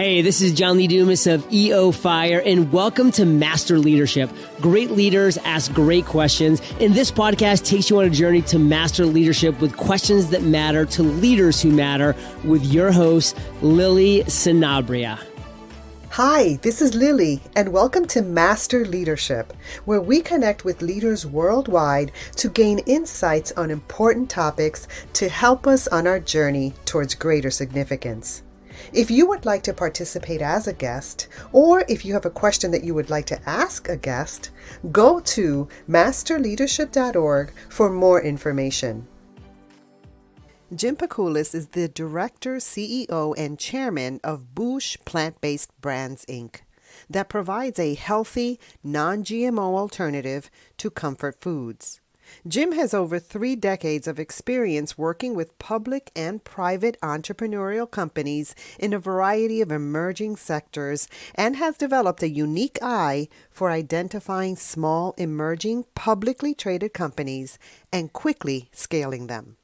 Hey, this is John Lee Dumas of EO Fire, and welcome to Master Leadership. Great leaders ask great questions, and this podcast takes you on a journey to master leadership with questions that matter to leaders who matter with your host, Lily Sanabria. Hi, this is Lily, and welcome to Master Leadership, where we connect with leaders worldwide to gain insights on important topics to help us on our journey towards greater significance. If you would like to participate as a guest, or if you have a question that you would like to ask a guest, go to masterleadership.org for more information. Jim Pakulis is the Director, CEO, and Chairman of Boosh Plant-Based Brands, Inc. that provides a healthy, non-GMO alternative to comfort foods. Jim has over 3 decades of experience working with public and private entrepreneurial companies in a variety of emerging sectors and has developed a unique eye for identifying small, emerging, publicly traded companies and quickly scaling them.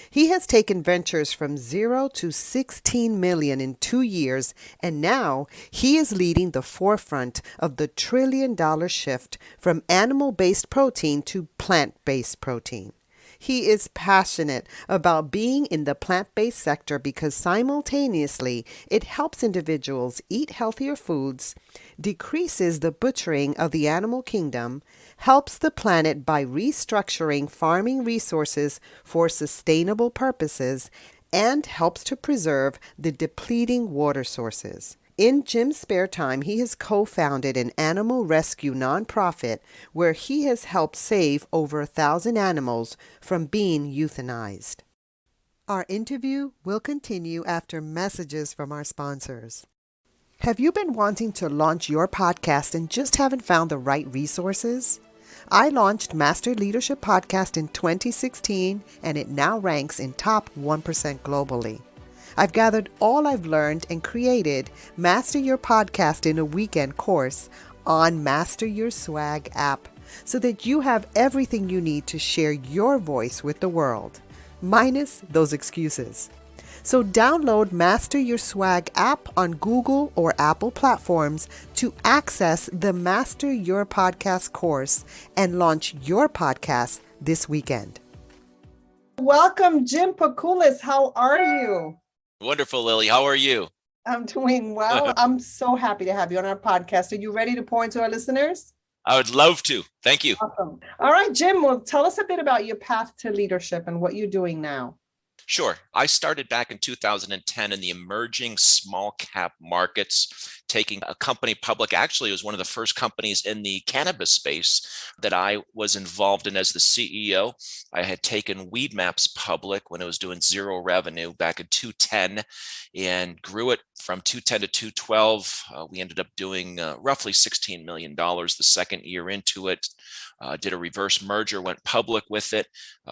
He has taken ventures from 0 to 16 million in 2 years, and now he is leading the forefront of the trillion-dollar shift from animal-based protein to plant-based protein. He is passionate about being in the plant-based sector because simultaneously it helps individuals eat healthier foods, decreases the butchering of the animal kingdom, helps the planet by restructuring farming resources for sustainable purposes, and helps to preserve the depleting water sources. In Jim's spare time, he has co-founded an animal rescue nonprofit where he has helped save over 1,000 animals from being euthanized. Our interview will continue after messages from our sponsors. Have you been wanting to launch your podcast and just haven't found the right resources? I launched Master Leadership Podcast in 2016, and it now ranks in top 1% globally. I've gathered all I've learned and created Master Your Podcast in a Weekend course on Master Your Swag app so that you have everything you need to share your voice with the world, minus those excuses. So download Master Your Swag app on Google or Apple platforms to access the Master Your Podcast course and launch your podcast this weekend. Welcome, Jim Pakulis. How are you? Wonderful, Lily. How are you? I'm doing well. I'm so happy to have you on our podcast. Are you ready to pour into our listeners? I would love to. Thank you. Awesome. All right, Jim, well, tell us a bit about your path to leadership and what you're doing now. Sure. I started back in 2010 in the emerging small cap markets, taking a company public. Actually, it was one of the first companies in the cannabis space that I was involved in as the CEO. I had taken Weed Maps public when it was doing 0 revenue back in 2010 and grew it from 210 to 212. We ended up doing roughly $16 million the second year into it. Did a reverse merger, went public with it.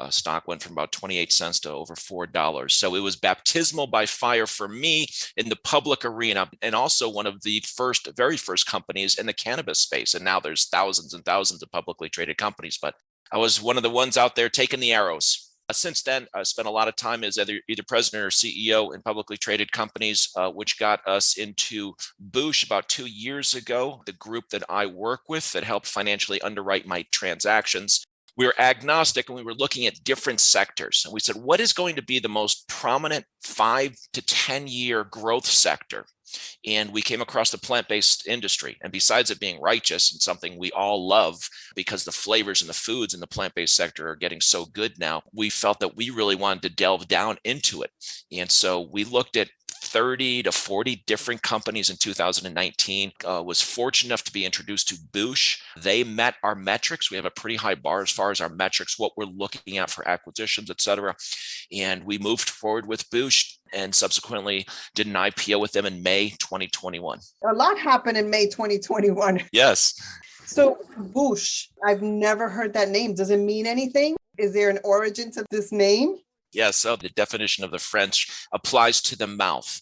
Stock went from about 28 cents to over $4. So it was baptismal by fire for me in the public arena, and also one of the very first companies in the cannabis space. And now there's thousands and thousands of publicly traded companies, but I was one of the ones out there taking the arrows. Since then, I spent a lot of time as either president or CEO in publicly traded companies, which got us into Boosh about 2 years ago, the group that I work with that helped financially underwrite my transactions. We were agnostic and we were looking at different sectors. And we said, what is going to be the most prominent 5 to 10 year growth sector? And we came across the plant-based industry. And besides it being righteous and something we all love because the flavors and the foods in the plant-based sector are getting so good now, we felt that we really wanted to delve down into it. And so we looked at 30 to 40 different companies in 2019. Was fortunate enough to be introduced to Boosh. They met our metrics. We have a pretty high bar as far as our metrics, what we're looking at for acquisitions, et cetera. And we moved forward with Boosh and subsequently did an IPO with them in May 2021. A lot happened in May 2021. Yes. So Boosh, I've never heard that name. Does it mean anything? Is there an origin to this name? Yes. So the definition of the French applies to the mouth.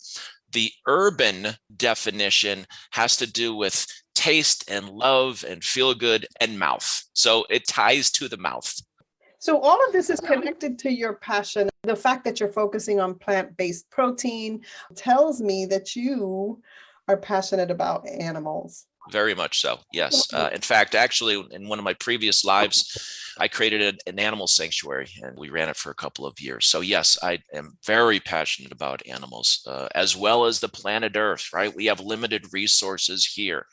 The urban definition has to do with taste and love and feel good and mouth. So it ties to the mouth. So all of this is connected to your passion. The fact that you're focusing on plant-based protein tells me that you are passionate about animals. Very much so. Yes. In fact, actually, in one of my previous lives, I created an animal sanctuary and we ran it for a couple of years. So, yes, I am very passionate about animals, as well as the planet Earth, right? We have limited resources here.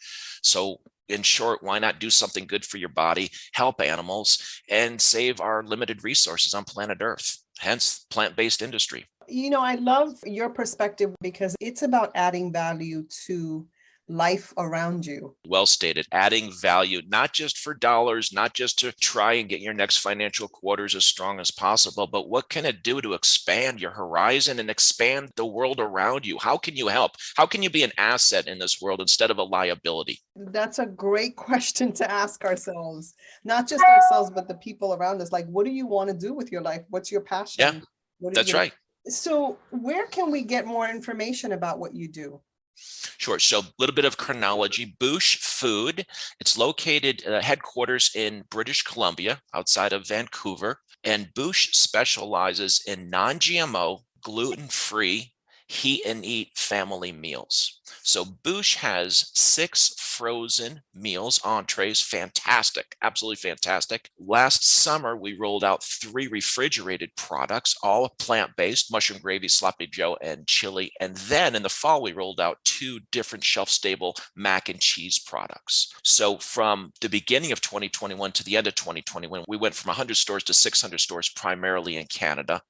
So, in short, why not do something good for your body, help animals, and save our limited resources on planet Earth? Hence, plant-based industry. I love your perspective because it's about adding value to life around you. Well stated, adding value, not just for dollars, not just to try and get your next financial quarters as strong as possible, but what can it do to expand your horizon and expand the world around you? How can you help? How can you be an asset in this world instead of a liability? That's a great question to ask ourselves, not just ourselves, but the people around us. Like, what do you want to do with your life? What's your passion? Yeah, that's right. So where can we get more information about what you do? Sure. So a little bit of chronology. Boosh Food. It's located headquarters in British Columbia, outside of Vancouver. And Boosh specializes in non-GMO, gluten-free, heat and eat family meals. So Boosh has 6 frozen meals, entrees, fantastic, absolutely fantastic. Last summer, we rolled out 3 refrigerated products, all plant-based, mushroom gravy, sloppy joe, and chili. And then in the fall, we rolled out 2 different shelf-stable mac and cheese products. So from the beginning of 2021 to the end of 2021, we went from 100 stores to 600 stores, primarily in Canada.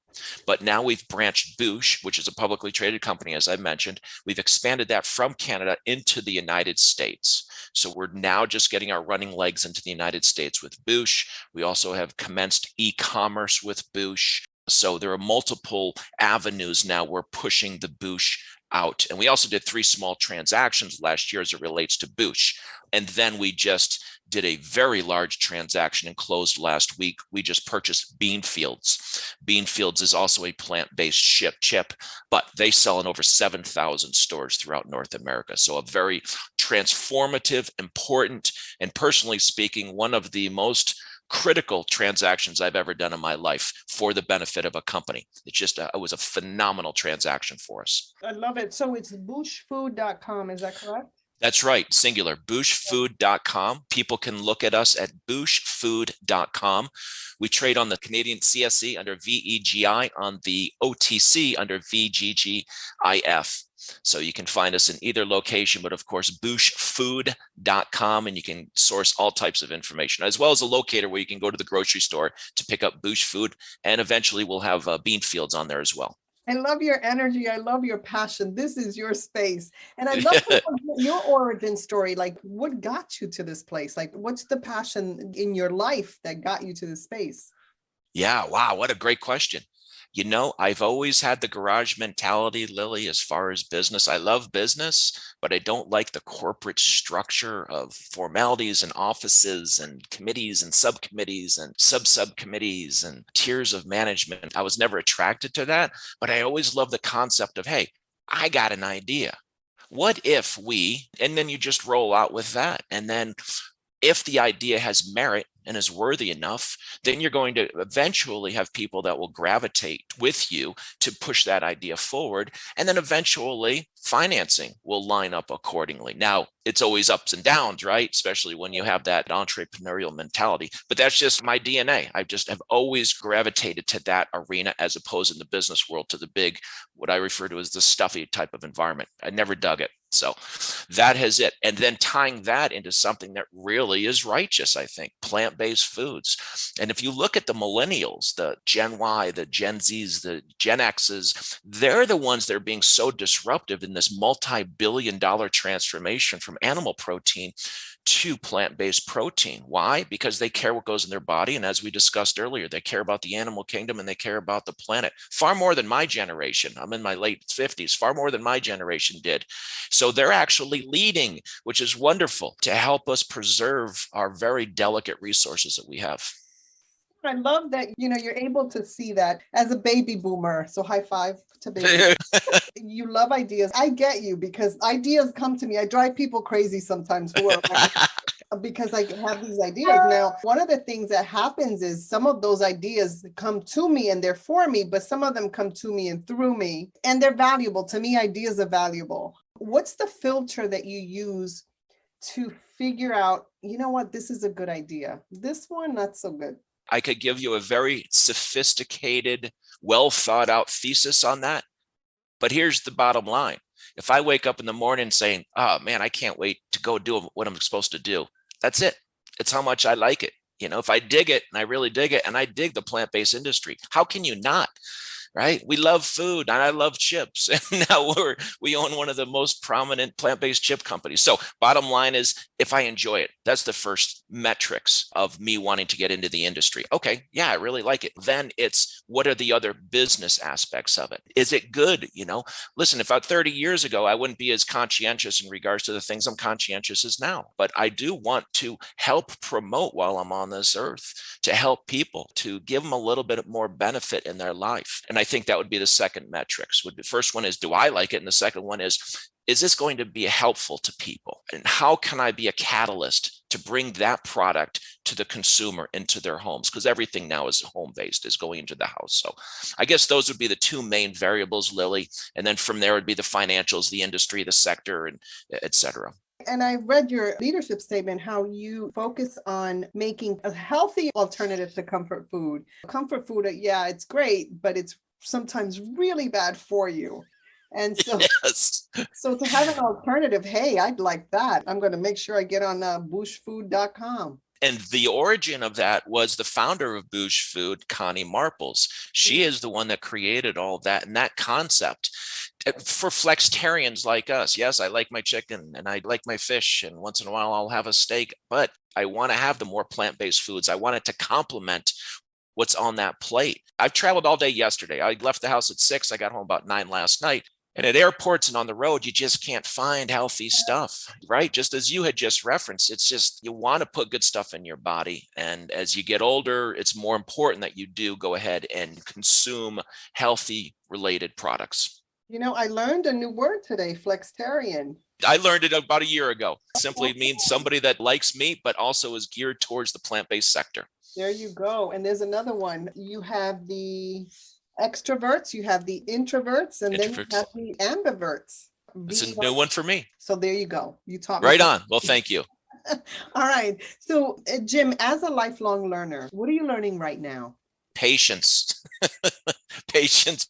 But now we've branched Boosh, which is a publicly traded company, as I mentioned. We've expanded that from Canada into the United States. So we're now just getting our running legs into the United States with Boosh. We also have commenced e-commerce with Boosh. So there are multiple avenues now we're pushing the Boosh out. And we also did 3 small transactions last year as it relates to Boosh. And then we just did a very large transaction and closed last week. We just purchased Beanfields. Beanfields is also a plant-based chip, but they sell in over 7,000 stores throughout North America. So a very transformative, important, and personally speaking, one of the most critical transactions I've ever done in my life for the benefit of a company. It was a phenomenal transaction for us. I love it. So it's booshfood.com, is that correct? That's right, singular, booshfood.com. People can look at us at booshfood.com. We trade on the Canadian CSE under VEGI, on the OTC under VGGIF. So you can find us in either location, but of course, booshfood.com, and you can source all types of information, as well as a locator where you can go to the grocery store to pick up Boosh Food, and eventually we'll have Beanfields on there as well. I love your energy. I love your passion. This is your space. And I love your origin story. Like, what got you to this place? Like, what's the passion in your life that got you to this space? Yeah, wow, what a great question. I've always had the garage mentality, Lily, as far as business. I love business, but I don't like the corporate structure of formalities and offices and committees and subcommittees and sub-subcommittees and tiers of management. I was never attracted to that, but I always loved the concept of, hey, I got an idea. What if and then you just roll out with that. And then if the idea has merit and is worthy enough, then you're going to eventually have people that will gravitate with you to push that idea forward. And then eventually financing will line up accordingly. Now, it's always ups and downs, right? Especially when you have that entrepreneurial mentality. But that's just my DNA. I just have always gravitated to that arena as opposed in the business world to the big, what I refer to as the stuffy type of environment. I never dug it. So that has it. And then tying that into something that really is righteous, I think, plant-based foods. And if you look at the millennials, the Gen Y, the Gen Zs, the Gen Xs, they're the ones that are being so disruptive in this multi-billion-dollar transformation from animal protein to plant-based protein. Why? Because they care what goes in their body. And as we discussed earlier, they care about the animal kingdom and they care about the planet far more than my generation. I'm in my late 50s, far more than my generation did. So they're actually leading, which is wonderful, to help us preserve our very delicate resources that we have. I love that, you're able to see that as a baby boomer. So high five to baby. You love ideas. I get you because ideas come to me. I drive people crazy sometimes who are because I have these ideas. Now, one of the things that happens is some of those ideas come to me and they're for me, but some of them come to me and through me, and they're valuable. To me, ideas are valuable. What's the filter that you use to figure out, you know what, this is a good idea. This one, not so good. I could give you a very sophisticated, well thought out thesis on that. But here's the bottom line. If I wake up in the morning saying, oh man, I can't wait to go do what I'm supposed to do, that's it. It's how much I like it. If I dig it and I really dig it and I dig the plant-based industry, how can you not? Right? We love food and I love chips. And now we own one of the most prominent plant-based chip companies. So bottom line is, if I enjoy it, that's the first metrics of me wanting to get into the industry. Okay, yeah, I really like it. Then it's, what are the other business aspects of it? Is it good? Listen, if 30 years ago, I wouldn't be as conscientious in regards to the things I'm conscientious as now, but I do want to help promote while I'm on this earth, to help people, to give them a little bit more benefit in their life. And I think that would be the second metrics. The first one is, do I like it? And the second one is this going to be helpful to people? And how can I be a catalyst to bring that product to the consumer into their homes? Because everything now is home-based, is going into the house. So I guess those would be the two main variables, Lily. And then from there would be the financials, the industry, the sector, and et cetera. And I read your leadership statement, how you focus on making a healthy alternative to comfort food. Comfort food, yeah, it's great, but it's sometimes really bad for you. And so, yes. So to have an alternative, hey, I'd like that. I'm going to make sure I get on booshfood.com. And the origin of that was the founder of Boosh Food, Connie Marples. She is the one that created all that and that concept for flexitarians like us. Yes, I like my chicken and I like my fish, and once in a while I'll have a steak, but I want to have the more plant-based foods. I want it to complement what's on that plate. I've traveled all day yesterday. I left the house at 6. I got home about 9 last night. And at airports and on the road, you just can't find healthy stuff, right? Just as you had just referenced, it's just, you want to put good stuff in your body. And as you get older, it's more important that you do go ahead and consume healthy related products. I learned a new word today, flexitarian. I learned it about a year ago. It simply means somebody that likes meat, but also is geared towards the plant-based sector. There you go. And there's another one. You have the extroverts, you have the introverts, and then you have the ambiverts. It's a new one for me. So there you go. You taught me. Right on. Well, thank you. All right. So Jim, as a lifelong learner, what are you learning right now? Patience. Patience.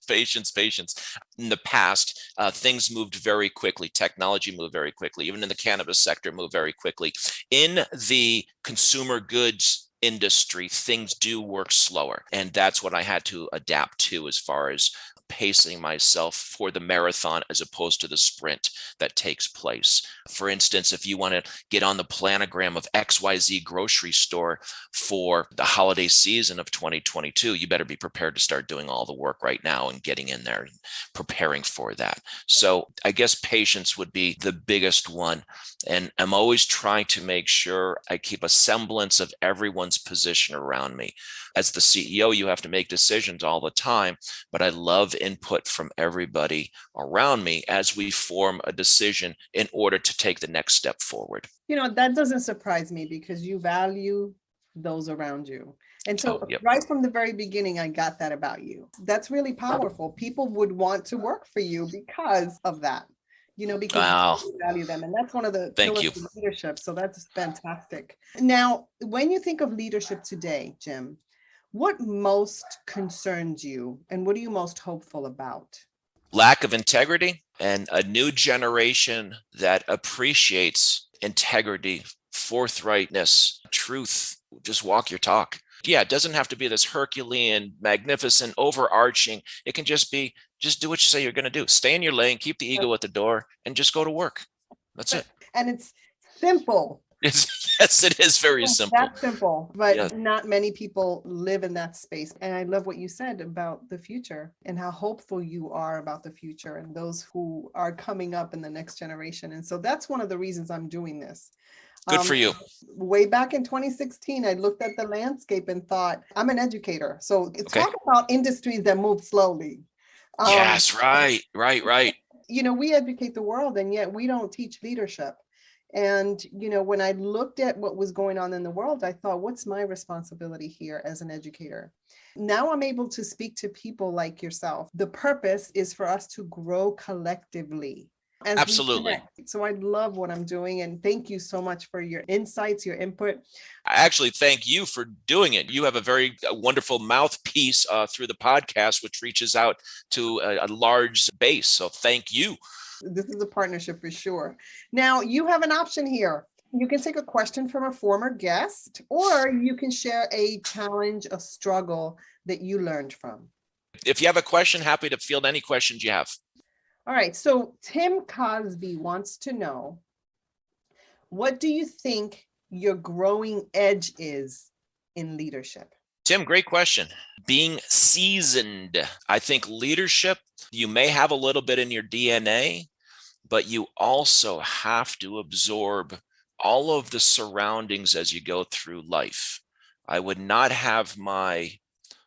In the past, things moved very quickly. Technology moved very quickly. Even in the cannabis sector, moved very quickly. In the consumer goods industry, things do work slower. And that's what I had to adapt to, as far as pacing myself for the marathon as opposed to the sprint that takes place. For instance, if you want to get on the planogram of XYZ grocery store for the holiday season of 2022, you better be prepared to start doing all the work right now and getting in there and preparing for that. So I guess patience would be the biggest one. And I'm always trying to make sure I keep a semblance of everyone's position around me. As the CEO, you have to make decisions all the time, but I love input from everybody around me as we form a decision in order to take the next step forward. That doesn't surprise me, because you value those around you. And so right from the very beginning, I got that about you. That's really powerful. People would want to work for you because of that. Because you value them. And that's one of the pillars of leadership. So that's fantastic. Now, when you think of leadership today, Jim, what most concerns you and what are you most hopeful about? Lack of integrity and a new generation that appreciates integrity, forthrightness, truth. Just walk your talk. Yeah, it doesn't have to be this Herculean, magnificent, overarching. It can just be, just do what you say you're going to do. Stay in your lane, keep the ego at the door, and just go to work. That's it. And it's simple. Yes, it is very simple. That's simple, but not many people live in that space. And I love what you said about the future and how hopeful you are about the future and those who are coming up in the next generation. And so that's one of the reasons I'm doing this. Good for you. Way back in 2016, I looked at the landscape and thought, I'm an educator. So talk about industries that move slowly. Yes, right. We educate the world, and yet we don't teach leadership. And, when I looked at what was going on in the world, I thought, what's my responsibility here as an educator? Now I'm able to speak to people like yourself. The purpose is for us to grow collectively. as we Absolutely. connect. So I love what I'm doing. And thank you so much for your insights, your input. I actually thank you for doing it. You have a very wonderful mouthpiece through the podcast, which reaches out to a large base. So thank you. This is a partnership for sure. Now, you have an option here. You can take a question from a former guest, or you can share a challenge, a struggle that you learned from. If you have a question, happy to field any questions you have. All right. So Tim Cosby wants to know, what do you think your growing edge is in leadership? Tim, great question. Being seasoned. I think leadership, you may have a little bit in your DNA, but you also have to absorb all of the surroundings as you go through life. I would not have my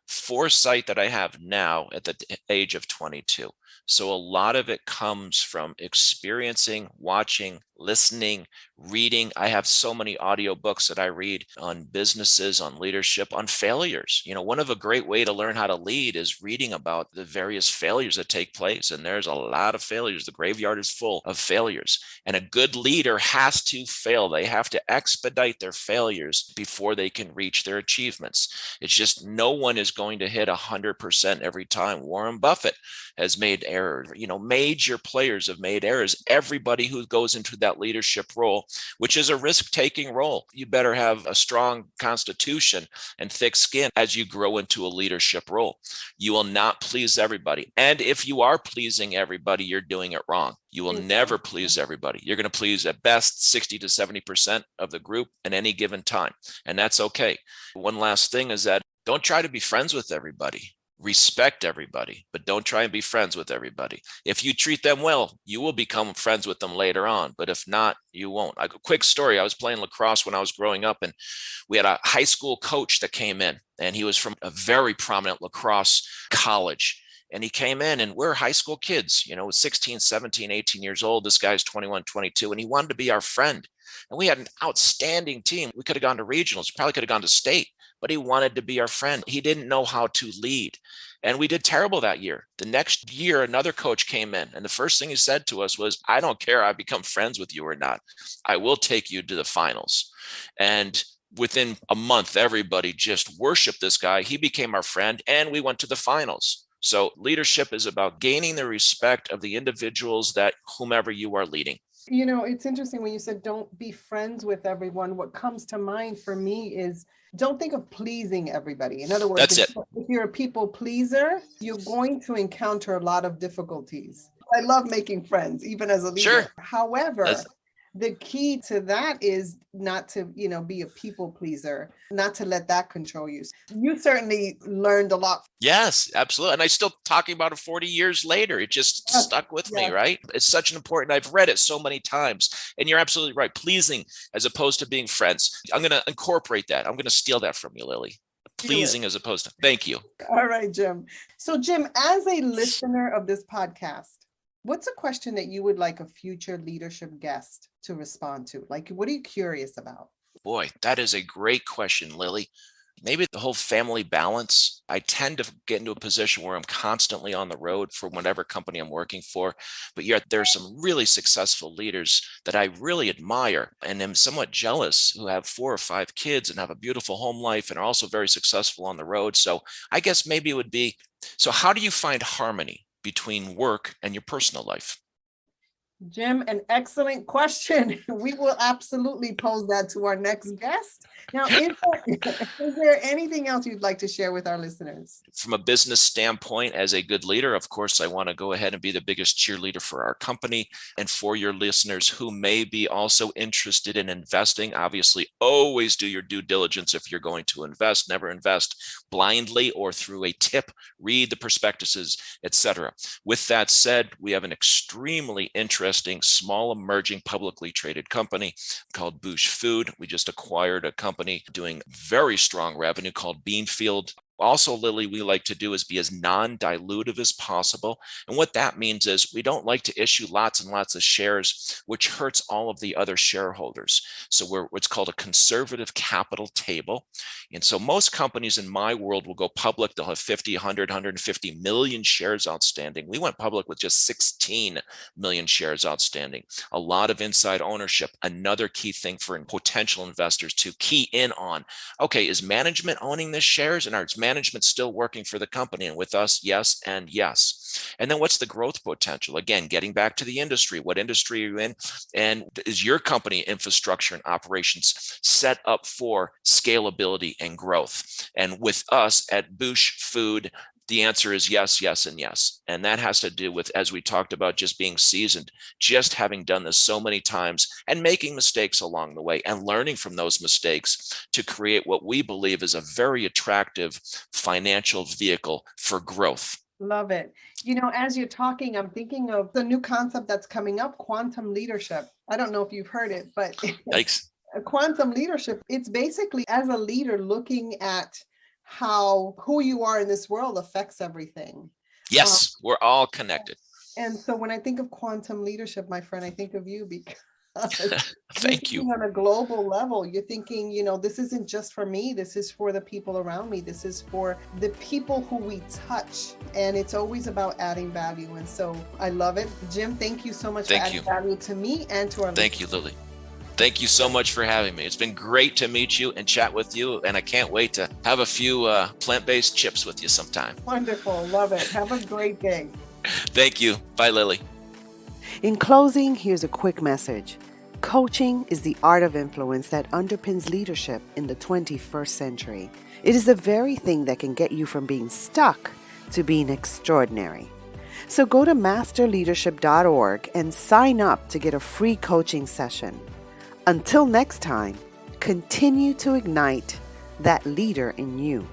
foresight that I have now at the age of 22. So a lot of it comes from experiencing, watching, listening, reading. I have so many audiobooks that I read on businesses, on leadership, on failures. One of a great way to learn how to lead is reading about the various failures that take place. And there's a lot of failures. The graveyard is full of failures. And a good leader has to fail. They have to expedite their failures before they can reach their achievements. It's just no one is going to hit 100% every time. Warren Buffett has made errors. Major players have made errors. Everybody who goes into that leadership role, which is a risk-taking role, you better have a strong constitution and thick skin as you grow into a leadership role. You will not please everybody. And if you are pleasing everybody, you're doing it wrong. You will never please everybody. You're going to please at best 60 to 70% of the group at any given time. And that's okay. One last thing is that don't try to be friends with everybody. Respect everybody, but don't try and be friends with everybody. If you treat them well, you will become friends with them later on. But if not, you won't. A quick story. I was playing lacrosse when I was growing up, and we had a high school coach that came in, and he was from a very prominent lacrosse college. And he came in, and we're high school kids, 16, 17, 18 years old. This guy's 21, 22, and he wanted to be our friend. And we had an outstanding team. We could have gone to regionals, probably could have gone to state, but he wanted to be our friend. He didn't know how to lead. And we did terrible that year. The next year, another coach came in. And the first thing he said to us was, I don't care I become friends with you or not. I will take you to the finals. And within a month, everybody just worshiped this guy. He became our friend, and we went to the finals. So leadership is about gaining the respect of the individuals that whomever you are leading. It's interesting when you said don't be friends with everyone. What comes to mind for me is don't think of pleasing everybody. In other words, if you're a people pleaser, you're going to encounter a lot of difficulties. I love making friends, even as a leader. Sure. However, the key to that is not to, be a people pleaser, not to let that control you. You certainly learned a lot. Yes, absolutely. And I'm still talking about it 40 years later. It just stuck with me, right? It's such an important, I've read it so many times. And you're absolutely right. Pleasing as opposed to being friends. I'm going to incorporate that. I'm going to steal that from you, Lily. Pleasing as opposed to, thank you. All right, Jim. So Jim, as a listener of this podcast, what's a question that you would like a future leadership guest to respond to? Like, what are you curious about? Boy, that is a great question, Lily. Maybe the whole family balance. I tend to get into a position where I'm constantly on the road for whatever company I'm working for, but yet there's some really successful leaders that I really admire and am somewhat jealous who have 4 or 5 kids and have a beautiful home life and are also very successful on the road. So I guess maybe it would be, so how do you find harmony between work and your personal life? Jim, an excellent question. We will absolutely pose that to our next guest. Now, is there anything else you'd like to share with our listeners? From a business standpoint, as a good leader, of course, I want to go ahead and be the biggest cheerleader for our company. And for your listeners who may be also interested in investing, obviously, always do your due diligence if you're going to invest. Never invest blindly or through a tip. Read the prospectuses, etc. With that said, we have an extremely interesting small emerging publicly traded company called Boosh Food. We just acquired a company doing very strong revenue called Beanfield. Also, Lily, we like to do is be as non-dilutive as possible. And what that means is we don't like to issue lots and lots of shares, which hurts all of the other shareholders. So we're what's called a conservative capital table. And so most companies in my world will go public. They'll have 50, 100, 150 million shares outstanding. We went public with just 16 million shares outstanding. A lot of inside ownership, another key thing for potential investors to key in on. Okay, is management owning the shares, and is management still working for the company? And with us, yes and yes. And then what's the growth potential? Again, getting back to the industry, what industry are you in? And is your company infrastructure and operations set up for scalability and growth? And with us at Boosh Food, the answer is yes, yes, and yes. And that has to do with, as we talked about, just being seasoned, just having done this so many times and making mistakes along the way and learning from those mistakes to create what we believe is a very attractive financial vehicle for growth. Love it. As you're talking, I'm thinking of the new concept that's coming up, quantum leadership. I don't know if you've heard it, but Thanks. Quantum leadership, it's basically as a leader looking at how who you are in this world affects everything. Yes, we're all connected. And so when I think of quantum leadership, my friend, I think of you because Thank you. On a global level, you're thinking, this isn't just for me. This is for the people around me. This is for the people who we touch. And it's always about adding value. And so I love it. Jim, thank you so much for adding value to me and to our Thank you, Lily. Thank you so much for having me. It's been great to meet you and chat with you. And I can't wait to have a few plant-based chips with you sometime. Wonderful. Love it. Have a great day. Thank you. Bye, Lily. In closing, here's a quick message. Coaching is the art of influence that underpins leadership in the 21st century. It is the very thing that can get you from being stuck to being extraordinary. So go to masterleadership.org and sign up to get a free coaching session. Until next time, continue to ignite that leader in you.